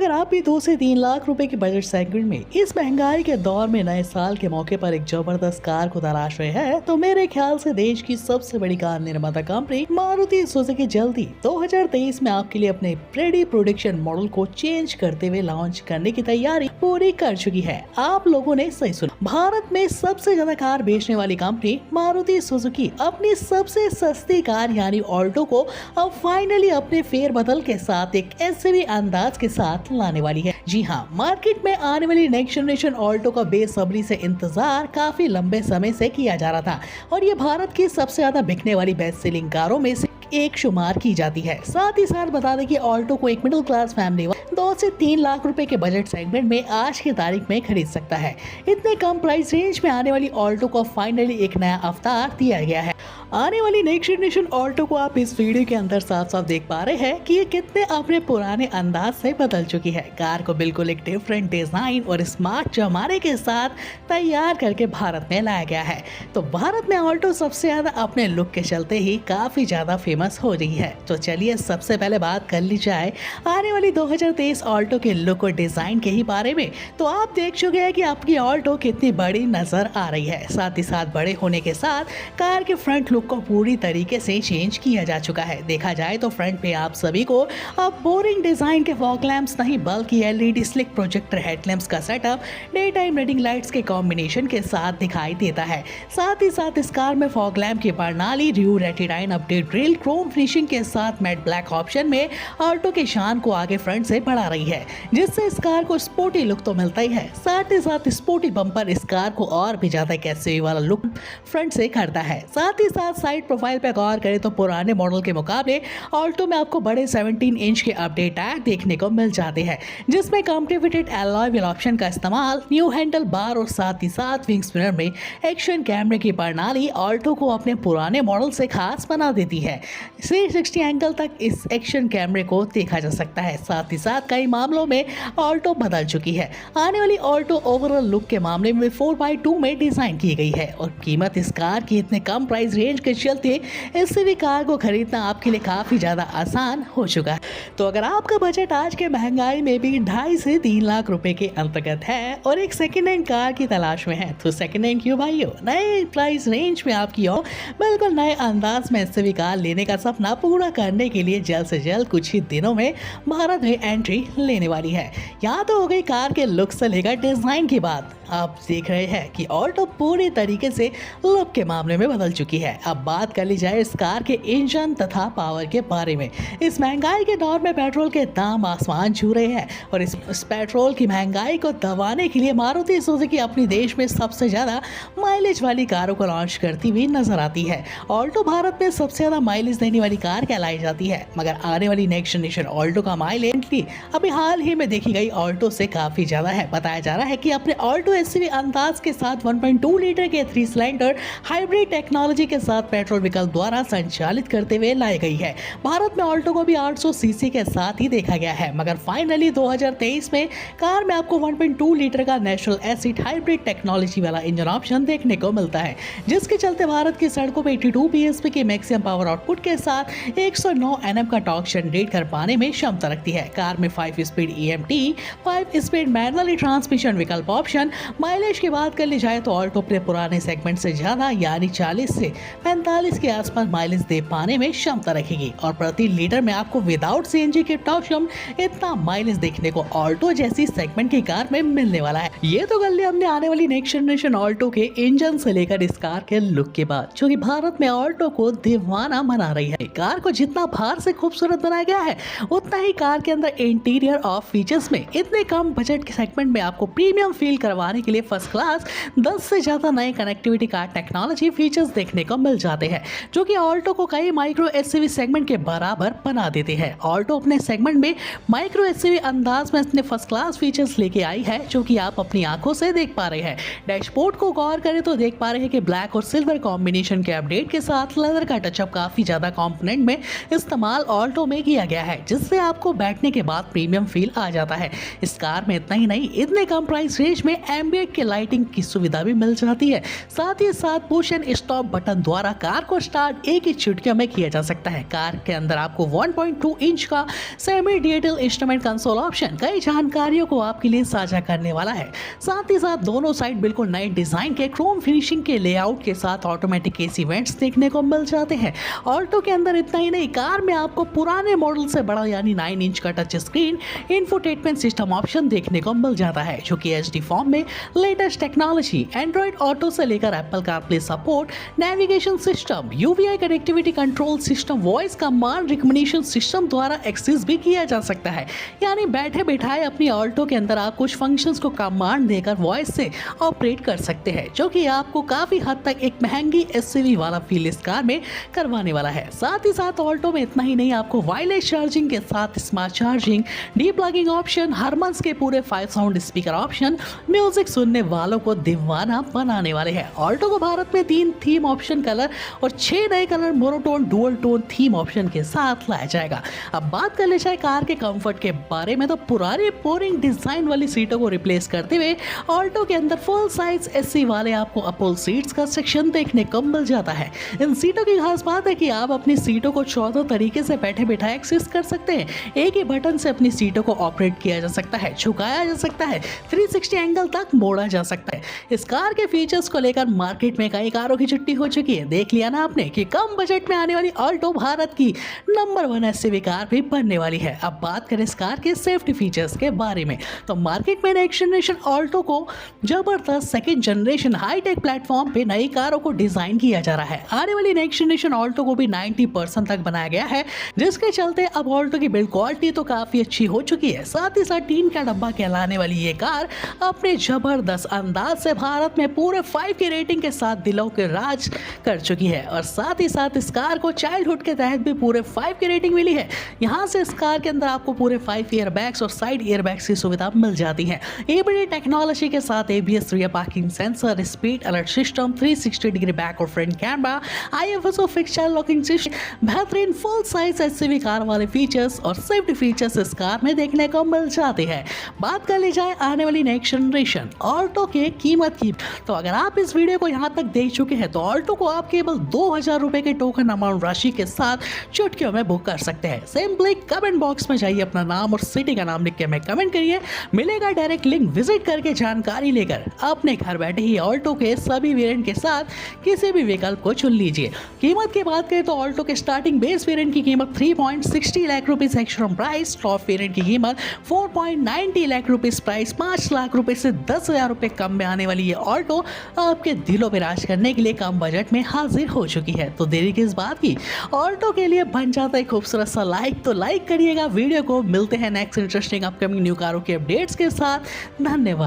अगर आप भी 2 से 3 लाख रुपए के बजट सेगमेंट में इस महंगाई के दौर में नए साल के मौके पर एक जबरदस्त कार को तलाश रहे हैं, तो मेरे ख्याल से देश की सबसे बड़ी कार निर्माता कंपनी मारुति सुजुकी जल्दी 2023 में आपके लिए अपने प्रेडी प्रोडक्शन मॉडल को चेंज करते हुए लॉन्च करने की तैयारी पूरी कर चुकी है। आप लोगों ने सही सुना, भारत में सबसे ज्यादा कार बेचने वाली कंपनी मारुति सुजुकी अपनी सबसे सस्ती कार यानी ऑल्टो को अब फाइनली अपने फेरबदल के साथ एक एसयूवी अंदाज के साथ लाने वाली है। जी हाँ, मार्केट में आने वाली नेक्स्ट जनरेशन ऑल्टो का बेसब्री से इंतजार काफी लंबे समय से किया जा रहा था और ये भारत की सबसे ज्यादा बिकने वाली बेस्ट सेलिंग कारों में से एक शुमार की जाती है। साथ ही साथ बता दें कि ऑल्टो को एक मिडिल क्लास फैमिली 2 से 3 लाख रुपए के बजट सेगमेंट में आज की तारीख में खरीद सकता है। इतने कम प्राइस रेंज में आने वाली ऑल्टो को फाइनली एक नया अवतार दिया गया है। आने वाली नेक्स्ट जनरेशन ऑल्टो को आप इस वीडियो के अंदर साफ साफ देख पा रहे हैं कि ये कितने अपने पुराने अंदाज से बदल चुकी है। कार को बिल्कुल एक डिफरेंट डिजाइन और स्मार्ट जमाने के साथ तैयार करके भारत में लाया गया है। तो भारत में ऑल्टो सबसे ज्यादा अपने लुक के चलते ही काफी ज्यादा फेमस हो रही है। तो चलिए सबसे पहले बात कर ली जाए आने वाली 2023 ऑल्टो के लुक और डिजाइन के ही बारे में। तो आप देख चुके हैं कि आपकी ऑल्टो कितनी बड़ी नजर आ रही है। साथ ही साथ बड़े होने के साथ कार के फ्रंट लुक को पूरी तरीके से चेंज किया जा चुका है। देखा जाए तो फ्रंट पे आप सभी को अब बोरिंग डिजाइन के फॉग लैंप्स नहीं बल्कि एलईडी स्लिक प्रोजेक्टर हेडलैम्प्स का setup day time reading lights के कॉम्बिनेशन के साथ दिखाई देता है। साथ ही साथ इस कार में फॉग लैंप की प्रणाली रियर रेटिनाइन अपडेट ग्रिल क्रोम फिनिशिंग के साथ मैट ब्लैक ऑप्शन में ऑल्टो के शान को आगे फ्रंट से बढ़ा रही है, जिससे इस कार को स्पोर्टी लुक तो मिलता ही है, साथ ही साथ स्पोर्टी बम्पर इस कार को और भी ज्यादा एसयूवी वाला लुक फ्रंट से करता है। साथ ही साथ साइड प्रोफाइल पे गौर करें तो पुराने मॉडल के मुकाबले ऑल्टो में आपको बड़े 17 इंच के अपडेट टैग देखने को मिल जाते हैं, जिसमें कॉम्प्लीमेंटेड एलॉय व्हील ऑप्शन का इस्तेमाल, न्यू हैंडल बार और साथ ही साथ विंग्स मिरर में एक्शन कैमरे की प्रणाली ऑल्टो को अपने पुराने मॉडल से खास बना देती है। 360 एंगल तक इस एक्शन कैमरे को देखा जा सकता है। साथ ही साथ कई मामलों में ऑल्टो बदल चुकी है। आने वाली ऑल्टो ओवरऑल लुक के मामले में 4x2 में डिजाइन की गई है और कीमत इस कार की इतने कम प्राइस रेंज के चलते एसयूवी कार को खरीदना आपके लिए काफी ज्यादा आसान हो चुका है। तो अगर आपका बजट आज के महंगाई में भी 2.5 से 3 लाख रुपए के अंतर्गत है और एक सेकेंड हैंड कार की तलाश में है, तो सेकेंड हैंड क्यों भाइयों, नए प्राइस रेंज में आपकी और बिल्कुल नए अंदाज में एसयूवी कार लेने का सपना पूरा करने के लिए जल्द से जल्द कुछ ही दिनों में भारत में एंट्री लेने वाली है। यहाँ तो हो गई कार के लुक से लेकर डिजाइन की बात। आप देख रहे हैं कि ऑल्टो पूरी तरीके से लुक के मामले में बदल चुकी है। अब बात कर ली जाए इस कार के इंजन तथा पावर के बारे में। इस महंगाई के दौर में पेट्रोल के दाम आसमान छू रहे हैं और इस पेट्रोल की महंगाई को दबाने के लिए मारुति सुजुकी अपनी देश में सबसे ज्यादा माइलेज वाली कारों को लॉन्च करती हुई नजर आती है। ऑल्टो भारत में सबसे ज्यादा माइलेज देने वाली कार कहलाई जाती है, मगर आने वाली नेक्स्ट जनरेशन ऑल्टो का माइलेज अभी हाल ही में देखी गई ऑल्टो से काफी ज्यादा है। बताया जा रहा है कि अपने ऑल्टो एसयूवी अंदाज के साथ 1.2 लीटर के 3 सिलेंडर हाइब्रिड टेक्नोलॉजी के साथ पेट्रोल विकल्प द्वारा संचालित करते हुए लाई गई है। भारत में ऑल्टो को भी 800 सीसी के साथ ही देखा गया है, मगर फाइनली 2023 में कार में आपको 1.2 लीटर का नेचुरल एसिड हाइब्रिड टेक्नोलॉजी वाला इंजन ऑप्शन देखने को मिलता है, जिसके चलते भारत की सड़कों पर 82 bhp के मैक्सिमम पावर आउटपुट के साथ 109 Nm का टॉर्क जनरेट कर पाने में क्षमता रखती है। कार में 5 speed EMT, 5 speed manually transmission विकल्प ऑप्शन। माइलेज की बात कर ली जाए तो ऑल्टो अपने पुराने सेगमेंट से ज्यादा यानी 40 से 45 के आसपास माइलेज दे पाने में क्षमता रखेगी और प्रति लीटर में आपको विदाउट सीएनजी के टॉक्सम इतना माइलेज देखने को ऑल्टो जैसी सेगमेंट की कार में मिलने वाला है। ये तो कर लिया हमने आने वाली नेक्स्ट जनरेशन ऑल्टो के इंजन से लेकर इस कार के लुक के बाद, जो कि भारत में ऑल्टो को दीवाना बना रही है। कार को जितना बाहर से खूबसूरत बनाया गया है, उतना ही कार के अंदर इंटीरियर और फीचर्स में इतने कम बजट के सेगमेंट में आपको प्रीमियम फील करवाने के लिए फर्स्ट क्लास 10 से ज्यादा नए कनेक्टिविटी कार टेक्नोलॉजी फीचर्स देखने को मिल जाते हैं, जो कि ऑल्टो को कई माइक्रो एसयूवी सेगमेंट के बराबर बना देते हैं। ऑल्टो अपने सेगमेंट में माइक्रो एसयूवी अंदाज में अपने फर्स्ट क्लास फीचर्स लेके आई है, जो कि आप अपनी आंखों से देख पा रहे हैं। डैशबोर्ड को गौर करें तो देख पा रहे हैं कि ब्लैक और सिल्वर कॉम्बिनेशन के अपडेट के साथ लेदर का टचअप काफी ज्यादा कंपोनेंट में इस्तेमाल ऑल्टो में किया गया है, जिससे आपको बैठने के बाद प्रीमियम फील आ जाता है। इस कार में इतना ही नहीं, इतने कम प्राइस रेंज में एम्बिएंट की लाइटिंग की सुविधा भी मिल जाती है। साथ ही साथ पुश एंड स्टॉप बटन द्वारा कार को स्टार्ट एक ही चुटकियों में किया जा सकता है। कार के अंदर आपको 1.2 इंच का semi digital instrument console option कई जानकारियों को आपके लिए साझा करने वाला है। साथ ही साथ दोनों साइड बिल्कुल नए डिजाइन के क्रोम फिनिशिंग के लेआउट के साथ ऑटोमेटिक एसी वेंट्स देखने को मिल जाते हैं। ऑल्टो के अंदर इतना ही नहीं, कार में आपको पुराने मॉडल से बड़ा यानी 9 इंच का touch screen infotainment system option देखने को मिल जाता है, जो कि एचडी फॉर्म में लेटेस्ट टेक्नोलॉजी एंड्रॉइड ऑटो से लेकर Apple CarPlay support, navigation system, UVI connectivity control system, voice command recommendation system द्वारा एक्सेस भी किया जा सकता है। यानी बैठे बिठाए अपनी ऑल्टो के अंदर आप कुछ फंक्शंस को कमांड देकर वॉइस से ऑपरेट कर सकते हैं, जो कि आपको काफी हद तक एक महंगी एसयूवी वाला फील इस कार में करवाने वाला है। साथ ही साथ ऑल्टो में इतना ही नहीं, आपको वायरलेस चार्जिंग के साथ smart charging, de plugging option, Harman's के पूरे 5 साउंड स्पीकर ऑप्शन म्यूजिक सुनने वालों को दीवाना बनाने वाले हैं। ऑल्टो को भारत में 3 थीम ऑप्शन कलर और 6 नए colour monotone dual tone theme option के साथ लाया जाएगा। अब बात कर ले जाए कार के कंफर्ट के बारे में, तो पुराने बोरिंग डिजाइन वाली सीटों को रिप्लेस करते हुए ऑल्टो के अंदर फुल साइज एसी वाले आपको अपोल सीट्स का सेक्शन देखने को मिल जाता है। इन सीटों की खास बात है कि आप अपनी सीटों को 14 तरीके से बैठे बिठाए एक्सेस कर सकते हैं। एक ही बटन से अपनी सीटों को ऑपरेट किया जा सकता है, झुकाया जा सकता है, 360 एंगल तक मोड़ा जा सकता है। इस कार के फीचर्स को लेकर मार्केट में कई कारों की छुट्टी हो चुकी है। देख लिया ना आपने कि कम बजट में आने वाली ऑल्टो भारत की नंबर 1 एसयूवी कार भी बनने वाली है। अब बात करें इस कार के सेफ्टी फीचर्स के बारे में, तो मार्केट में नेक्स्ट जनरेशन ऑल्टो को जबरदस्त सेकंड जनरेशन हाईटेक प्लेटफॉर्म पे नई कारों को डिजाइन किया जा रहा है। आने वाली नेक्स्ट जनरेशन ऑल्टो को भी 90% तक बनाया गया है, जिसके चलते अब ऑल्टो की बिल्ड क्वालिटी तो काफी अच्छी हो चुकी है। साथ ही साथ टीन का डब्बा कहलाने वाली ये कार अपने जबरदस्त अंदाज से भारत में पूरे 5 की रेटिंग के साथ दिलों के राज कर चुकी है। और साथ ही साथ इस कार को चाइल्डहुड के तहत भी पूरे 5 की रेटिंग मिली है। यहाँ से इस कार के अंदर आपको पूरे 5 एयर बैग्स और साइड एयर बैग्स की सुविधा मिल जाती है। एबीडी टेक्नोलॉजी के साथ ABS rear parking sensor, speed alert system, 360 degree back और front camera, IFSO fix child locking system, बेहतरीन फुल साइज एसयूवी कार वाले फीचर्स और सेफ्टी फीचर्स इस कार में देखने को मिल जाते हैं। बात कर ली जाए आने वाली नेक्स्ट जनरेशन ऑल्टो के कीमत की, तो अगर आप इस वीडियो को यहाँ तक देख चुके हैं तो ऑल्टो को आप केवल 2000 रुपए के टोकन अमाउंट राशि के साथ चुटकियों में बुक कर सकते हैं। सिंपली कमेंट बॉक्स में जाइए, अपना नाम और सिटी का नाम लिख के हमें कमेंट करिए, मिलेगा डायरेक्ट लिंक, विजिट करके जानकारी लेकर अपने घर बैठे ही ऑल्टो के सभी वेरिएंट के साथ किसी भी विकल्प को चुन लीजिए। कीमत की बात करें तो ऑल्टो के स्टार्टिंग बेस वेरिएंट की कीमत 3.60 lakh rupees ex-showroom price, top variant की कीमत 4.90 लाख रुपीस प्राइस, 5 लाख रुपए से 10,000 रुपए कम में आने वाली ये ऑल्टो आपके दिलों पे राज करने के लिए कम बजट में हाजिर हो चुकी है। तो देरी किस बात की, ऑल्टो के लिए बन जाता है खूबसूरत सा लाइक, तो लाइक करिएगा वीडियो को। मिलते हैं नेक्स्ट इंटरेस्टिंग अपकमिंग न्यू कारों के अपडेट्स के साथ। धन्यवाद।